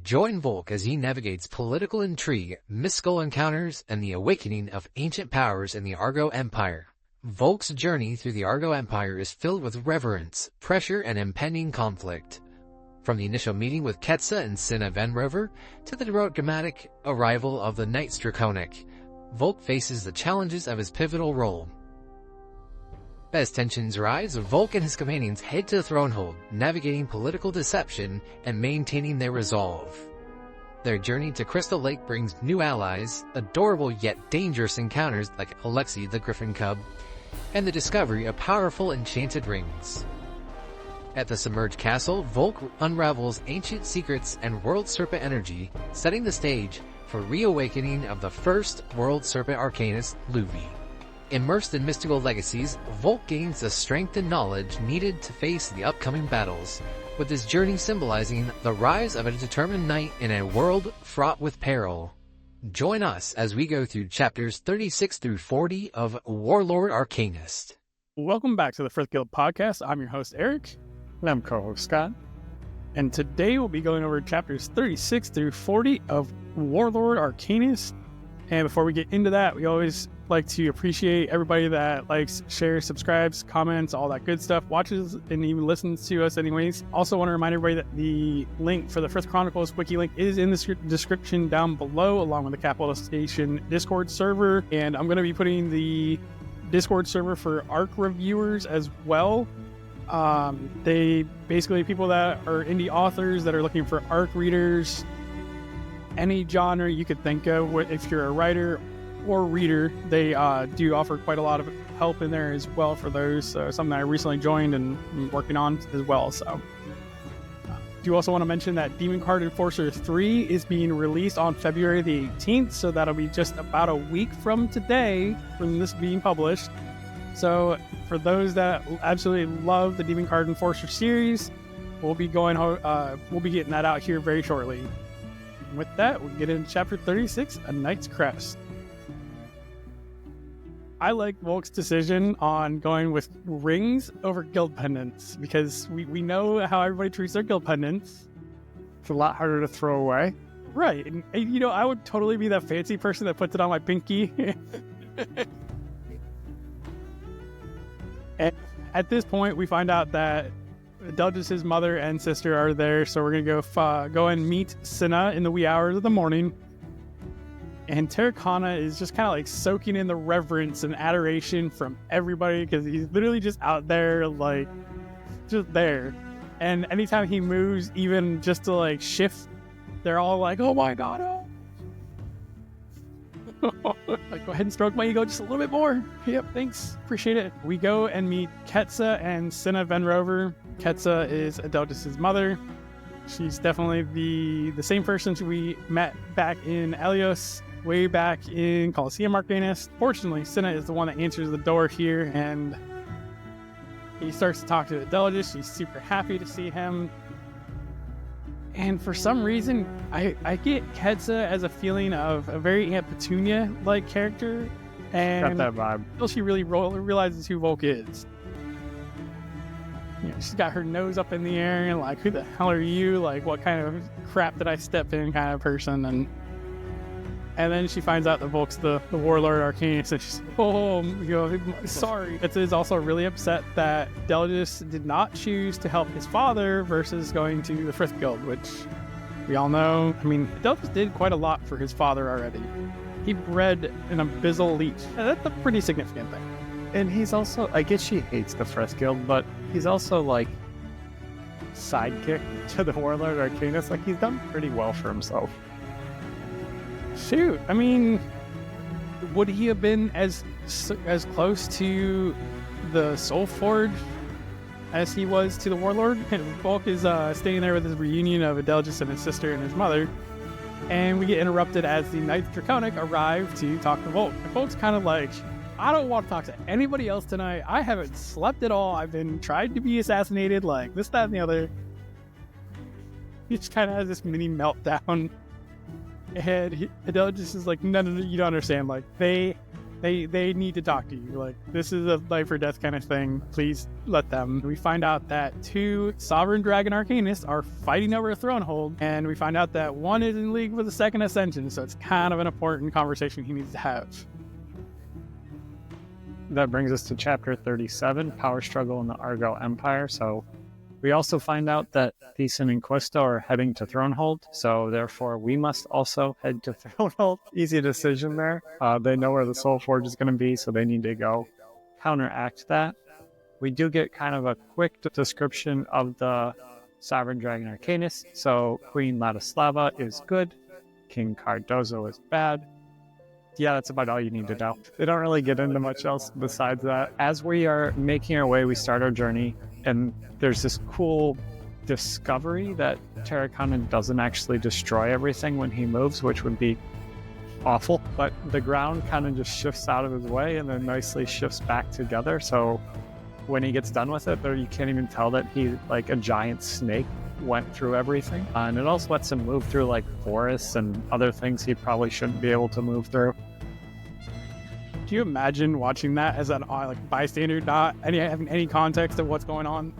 Join Volke as he navigates political intrigue, mystical encounters, and the awakening of ancient powers in the Argo Empire. Volke's journey through the Argo Empire is filled with reverence, pressure, and impending conflict. From the initial meeting with Ketsa and Cinna Venrover to the dramatic arrival of the Knights Draconic, Volke faces the challenges of his pivotal role. As tensions rise, Volke and his companions head to the Thronehold, navigating political deception and maintaining their resolve. Their journey to Crystal Lake brings new allies, adorable yet dangerous encounters like Alexei the Griffin Cub, and the discovery of powerful enchanted rings. At the submerged castle, Volke unravels ancient secrets and World Serpent energy, setting the stage for reawakening of the first World Serpent Arcanist, Luvi. Immersed in mystical legacies, Volke gains the strength and knowledge needed to face the upcoming battles, with his journey symbolizing the rise of a determined knight in a world fraught with peril. Join us as we go through chapters 36 through 40 of Warlord Arcanist. Welcome back to the Frith Guild podcast. I'm your host, Eric. And I'm co-host Scott. And today we'll be going over chapters 36 through 40 of Warlord Arcanist. And before we get into that, we always like to appreciate everybody that likes, shares, subscribes, comments, all that good stuff, watches, and even listens to us anyways. Also want to remind everybody that the link for the Frith Chronicles Wiki link is in the description down below, along with the Capital Station Discord server. And I'm going to be putting the Discord server for ARC reviewers as well. They basically people that are indie authors that are looking for ARC readers, any genre you could think of. If you're a writer or reader, they do offer quite a lot of help in there as well for those. So something I recently joined and I'm working on as well. So do also want to mention that Demon Card Enforcer 3 is being released on February the 18th. So that'll be just about a week from today from this being published. So for those that absolutely love the Demon Card Enforcer series, we'll be getting that out here very shortly. And with that, we'll get into chapter 36, A Knight's Crest. I like Volke's decision on going with rings over guild pendants because we know how everybody treats their guild pendants. It's a lot harder to throw away. Right. And you know, I would totally be that fancy person that puts it on my pinky. And at this point, we find out that Delgis's mother and sister are there, so we're going to go and meet Cinna in the wee hours of the morning. And Terrakanna is just kind of like soaking in the reverence and adoration from everybody because he's literally just out there, like, just there. And anytime he moves, even just to like shift, they're all like, oh my god, oh. Like, go ahead and stroke my ego just a little bit more. Yep, thanks. Appreciate it. We go and meet Ketsa and Cinna Venrover. Ketsa is Delgis's mother. She's definitely the same person we met back in Elios, way back in Coliseum Arcanist. Fortunately, Cinna is the one that answers the door here, and he starts to talk to Delgis. She's super happy to see him. And for some reason, I get Ketsa as a feeling of a very Aunt Petunia-like character. And got that vibe. Until she really realizes who Volke is. You know, she's got her nose up in the air and like, who the hell are you? Like, what kind of crap did I step in kind of person? And then she finds out that Volke's the Warlord Arcanist, and she's sorry. Ketsa is also really upset that Delgis did not choose to help his father versus going to the Frith Guild, which we all know. I mean, Delgis did quite a lot for his father already. He bred an abyssal leech. That's a pretty significant thing. And he's also, I guess she hates the Frith Guild, but he's also like sidekick to the Warlord Arcanist. Like, he's done pretty well for himself. Shoot, I mean, would he have been as close to the Soul Forge as he was to the Warlord? And Volke is staying there with his reunion of Delgis and his sister and his mother, and we get interrupted as the Knights Draconic arrive to talk to Volke. And Volke's kind of like, I don't want to talk to anybody else tonight. I haven't slept at all. I've been tried to be assassinated, like this, that, and the other. He just kind of has this mini meltdown. And Delgis is like, no, you don't understand. Like, they They need to talk to you. Like, this is a life or death kind of thing. Please let them. We find out that 2 sovereign dragon arcanists are fighting over a thronehold, and we find out that one is in league with the second ascension, so it's kind of an important conversation he needs to have. That brings us to chapter 37, Power Struggle in the Argo Empire. So we also find out that Thiessen and Quisto are heading to Thronehold, so therefore we must also head to Thronehold. Easy decision there. They know where the Soul Forge is going to be, so they need to go counteract that. We do get kind of a quick description of the Sovereign Dragon Arcanist. So Queen Ladislava is good, King Cardozo is bad. Yeah, that's about all you need to know. They don't really get into much else besides that. As we are making our way, we start our journey, and there's this cool discovery that Terracotta doesn't actually destroy everything when he moves, which would be awful. But the ground kind of just shifts out of his way and then nicely shifts back together. So when he gets done with it, you can't even tell that he, like a giant snake, went through everything. And it also lets him move through like forests and other things he probably shouldn't be able to move through. Do you imagine watching that as an like bystander, not having any context of what's going on?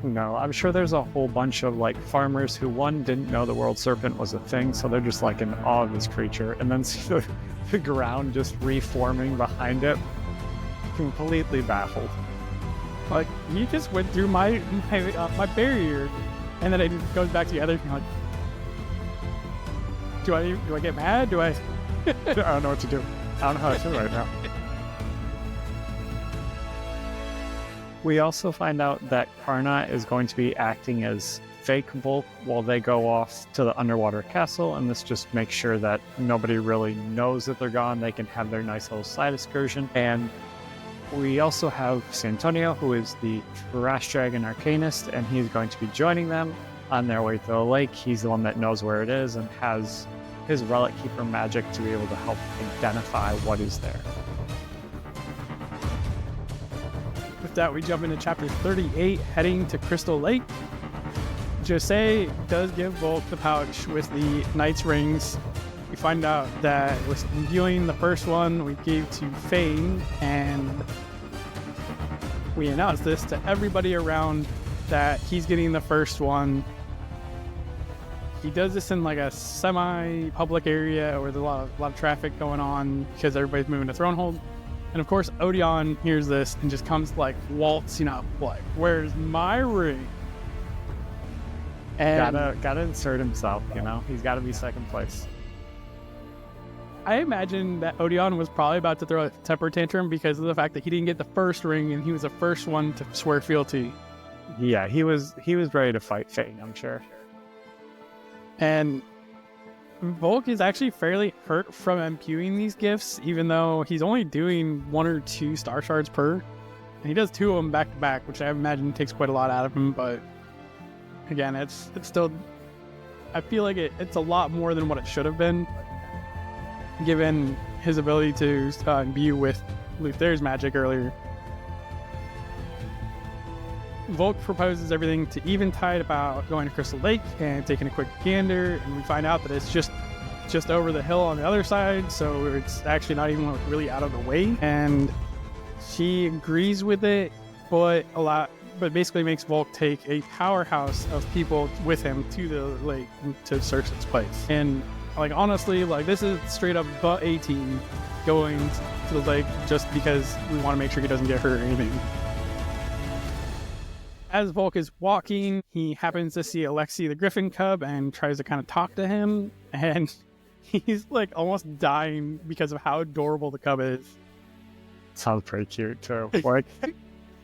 No, I'm sure there's a whole bunch of like farmers who, one, didn't know the World Serpent was a thing, so they're just like in awe of this creature, and then see the ground just reforming behind it, completely baffled. Like, you just went through my barrier, and then it goes back to the other thing. Like, do I get mad? Do I? I don't know what to do. I don't know how to do right now. We also find out that Karna is going to be acting as fake Volke while they go off to the underwater castle, and this just makes sure that nobody really knows that they're gone. They can have their nice little side excursion. And we also have Santonio, who is the Trash Dragon Arcanist, and he's going to be joining them on their way to the lake. He's the one that knows where it is and has his Relic Keeper magic to be able to help identify what is there. With that, we jump into chapter 38, heading to Crystal Lake. Jose does give Volke the pouch with the Knight's Rings. We find out that with viewing the first one we gave to Fane, and we announce this to everybody around that he's getting the first one. He does this in like a semi-public area where there's a lot of traffic going on because everybody's moving to Thronehold. And of course, Odeon hears this and just comes like waltzing up, like, "Where's my ring?" And gotta insert himself, you know? He's gotta be second place. I imagine that Odeon was probably about to throw a temper tantrum because of the fact that he didn't get the first ring and he was the first one to swear fealty. Yeah, he was ready to fight Fane, I'm sure. And Volke is actually fairly hurt from imbuing these gifts, even though he's only doing 1 or 2 star shards per. And he does 2 of them back to back, which I imagine takes quite a lot out of him. But again, it's still, I feel like it's a lot more than what it should have been, given his ability to imbue with Luther's magic earlier. Volke proposes everything to Eventide about going to Crystal Lake and taking a quick gander, and we find out that it's just over the hill on the other side, so it's actually not even really out of the way. And she agrees with it, but basically makes Volke take a powerhouse of people with him to the lake to search its place. And like, honestly, like, this is straight up but 18 going to the lake just because we want to make sure he doesn't get hurt or anything. As Volke is walking, he happens to see Alexi the Griffin Cub and tries to kind of talk to him, and he's like almost dying because of how adorable the cub is. Sounds pretty cute too. Like,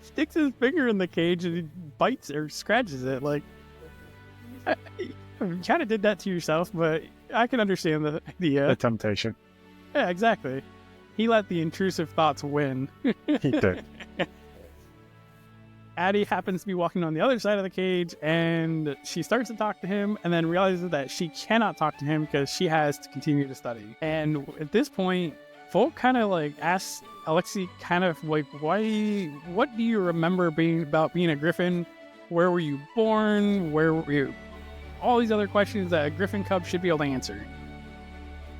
sticks his finger in the cage and he bites or scratches it. Like, you kind of did that to yourself, but I can understand the idea. The temptation. Yeah, exactly. He let the intrusive thoughts win. He did. Addie happens to be walking on the other side of the cage, and she starts to talk to him and then realizes that she cannot talk to him because she has to continue to study. And at this point, Volke kind of like asks Alexi kind of like, what do you remember about being a griffin? Where were you born? Where were you? All these other questions that a griffin cub should be able to answer.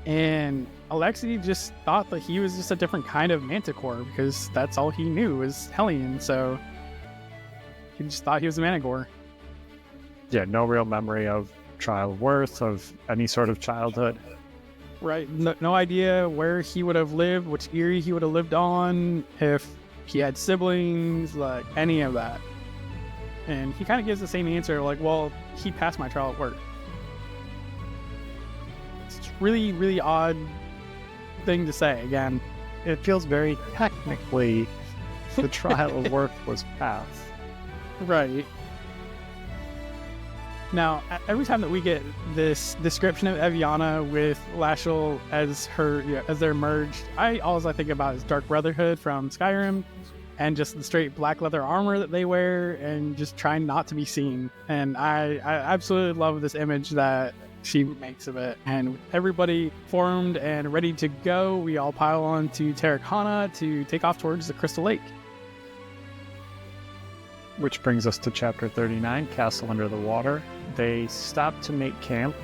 And Alexei just thought that he was just a different kind of manticore because that's all he knew was Hellion. So he just thought he was a manticore. Yeah, no real memory of childbirth, of any sort of childhood. Right. No idea where he would have lived, which Eyrie he would have lived on, if he had siblings, like any of that. And he kind of gives the same answer, like, well, he passed my trial at work. It's really, really odd thing to say again. It feels very technically the trial of work was passed. Right. Now, every time that we get this description of Eviana with Lashel as her, as they're merged, all I think about is Dark Brotherhood from Skyrim, and just the straight black leather armor that they wear, and just trying not to be seen. And I absolutely love this image that she makes of it. And with everybody formed and ready to go, we all pile on to Terracotta to take off towards the Crystal Lake. Which brings us to chapter 39, Castle Under the Water. They stop to make camp.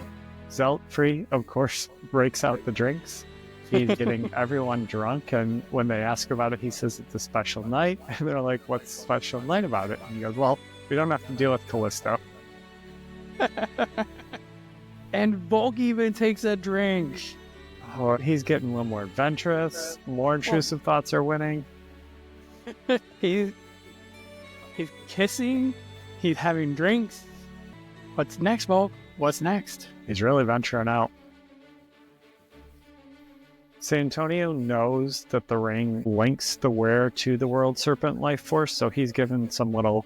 Zeltfree, of course, breaks out the drinks. He's getting everyone drunk, and when they ask about it, he says it's a special night. And they're like, what's a special night about it? And he goes, well, we don't have to deal with Callisto. And Volke even takes a drink. Oh, he's getting a little more adventurous. More intrusive thoughts are winning. He's kissing. He's having drinks. What's next, Volke? What's next? He's really venturing out. San Antonio knows that the ring links the wearer to the World Serpent life force, so he's given some little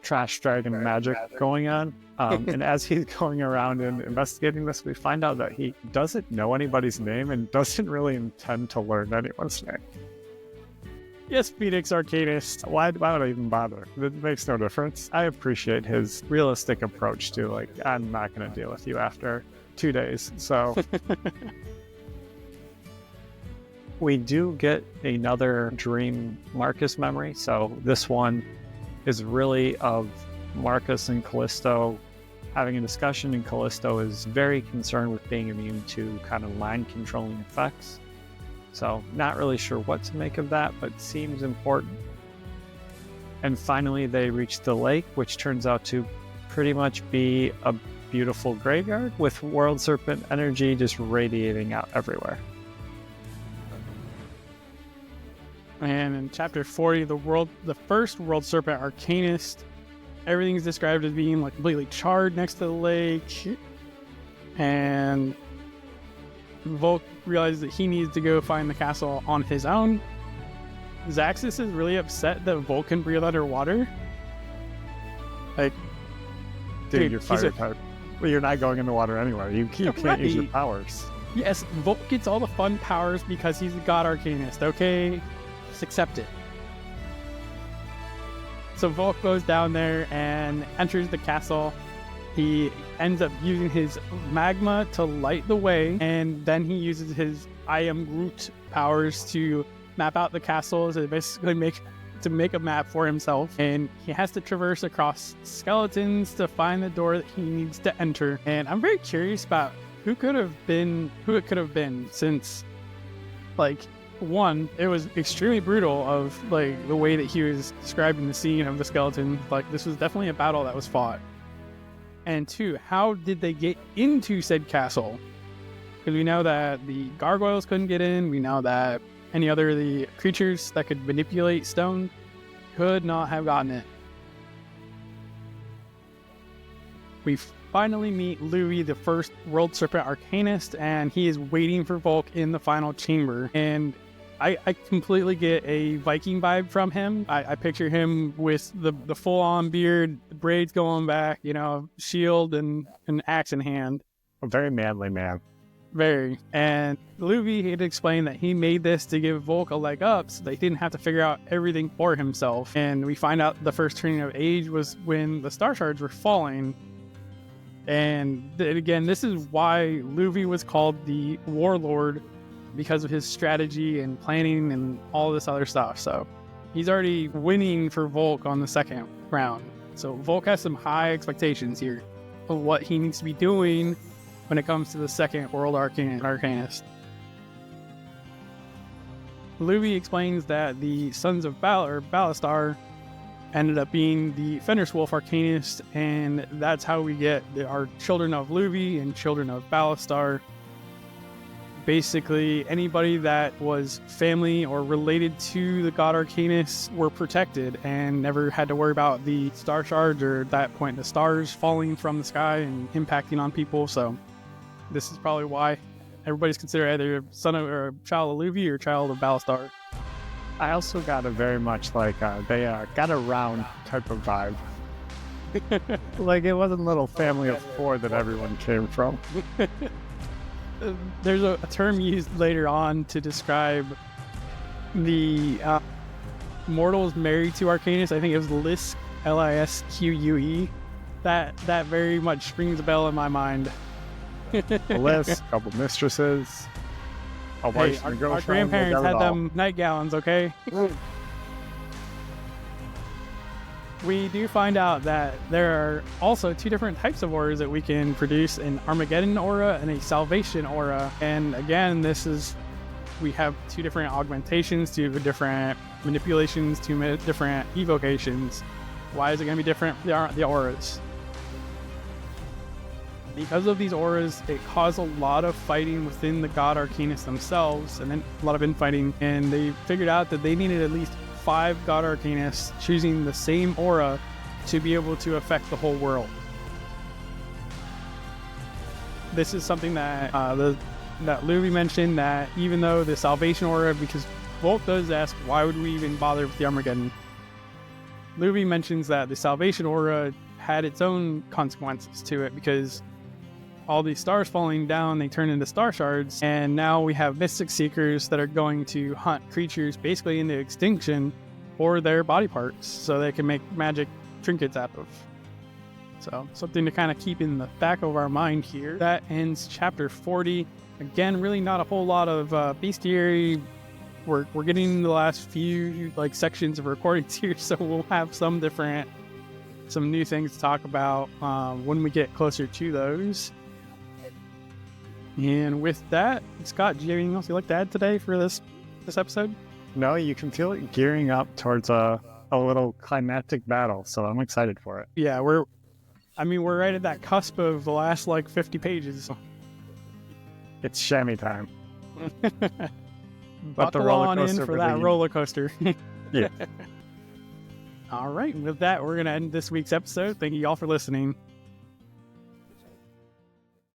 trash dragon magic going on. And as he's going around and investigating this, we find out that he doesn't know anybody's name and doesn't really intend to learn anyone's name. Yes, Phoenix Arcanist. Why would I even bother? It makes no difference. I appreciate his realistic approach to, like, I'm not going to deal with you after 2 days. So we do get another dream Marcus memory. So this one is really of Marcus and Callisto having a discussion, and Callisto is very concerned with being immune to kind of mind controlling effects. So not really sure what to make of that, but seems important. And finally they reach the lake, which turns out to pretty much be a beautiful graveyard with World Serpent energy just radiating out everywhere. And in chapter 40, the first World Serpent Arcanist, everything's described as being like completely charred next to the lake. And Volke realizes that he needs to go find the castle on his own. Zaxxas is really upset that Volke can breathe underwater. Like, dude, you're fire type. Well, you're not going in the water anyway. You can't use your powers. Yes, Volke gets all the fun powers because he's a god Arcanist, okay? Just accept it. So Volke goes down there and enters the castle. He ends up using his magma to light the way, and then he uses his I Am Groot powers to map out the castle, to basically make a map for himself. And he has to traverse across skeletons to find the door that he needs to enter. And I'm very curious about who it could have been, since, like, one, it was extremely brutal of, like, the way that he was describing the scene of the skeleton. Like, this was definitely a battle that was fought. And two, how did they get into said castle? Because we know that the gargoyles couldn't get in. We know that any other of the creatures that could manipulate stone could not have gotten it. We finally meet Louis, the first World Serpent Arcanist, and he is waiting for Volke in the final chamber. And I completely get a Viking vibe from him. I picture him with the full-on beard, the braids going back, shield and an axe in hand. A very manly man. Very. And Louis had explained that he made this to give Volke a leg up so they didn't have to figure out everything for himself. And we find out the first turning of age was when the star shards were falling. And again, this is why Louis was called the Warlord, because of his strategy and planning and all this other stuff. So he's already winning for Volke on the second round. So Volke has some high expectations here of what he needs to be doing when it comes to the second World Arcanist. Luvi explains that the Sons of Ballastar ended up being the Fenris Wolf Arcanist, and that's how we get our Children of Luvi and Children of Ballastar. Basically, anybody that was family or related to the God Arcanist were protected and never had to worry about the star shards, or at that point the stars falling from the sky and impacting on people. So this is probably why everybody's considered either a son of or a child of Luvi or child of Ballastar. I also got a very much like they got around type of vibe. Like it wasn't a little family of four that everyone came from. There's a term used later on to describe the mortals married to Arcanist. I think it was Lisque, Lisque. That very much rings a bell in my mind. A list, a couple mistresses. Hey, our grandparents had them nightgowns, okay? We do find out that there are also two different types of auras that we can produce, an Armageddon aura and a Salvation aura. And again, we have two different augmentations, two different manipulations, two different evocations. Why is it going to be different? The auras. Because of these auras, it caused a lot of fighting within the God Arcanists themselves, and then a lot of infighting, and they figured out that they needed at least 5 God Arcanists choosing the same aura to be able to affect the whole world. This is something that that Luvi mentioned, that even though the Salvation aura, because Volke does ask, why would we even bother with the Armageddon? Luvi mentions that the Salvation aura had its own consequences to it, because all these stars falling down, they turn into star shards, and now we have mystic seekers that are going to hunt creatures basically into extinction for their body parts so they can make magic trinkets out of. So something to kind of keep in the back of our mind here. That ends chapter 40. Again, really not a whole lot of bestiary. We're getting the last few sections of recordings here, so we'll have some new things to talk about when we get closer to those. And with that, Scott, do you have anything else you'd like to add today for this episode? No, you can feel it gearing up towards a little climactic battle, so I'm excited for it. Yeah, we're right at that cusp of the last 50 pages. It's chamois time. Buckle on in for that roller coaster. Yeah. All right, with that, we're going to end this week's episode. Thank you all for listening.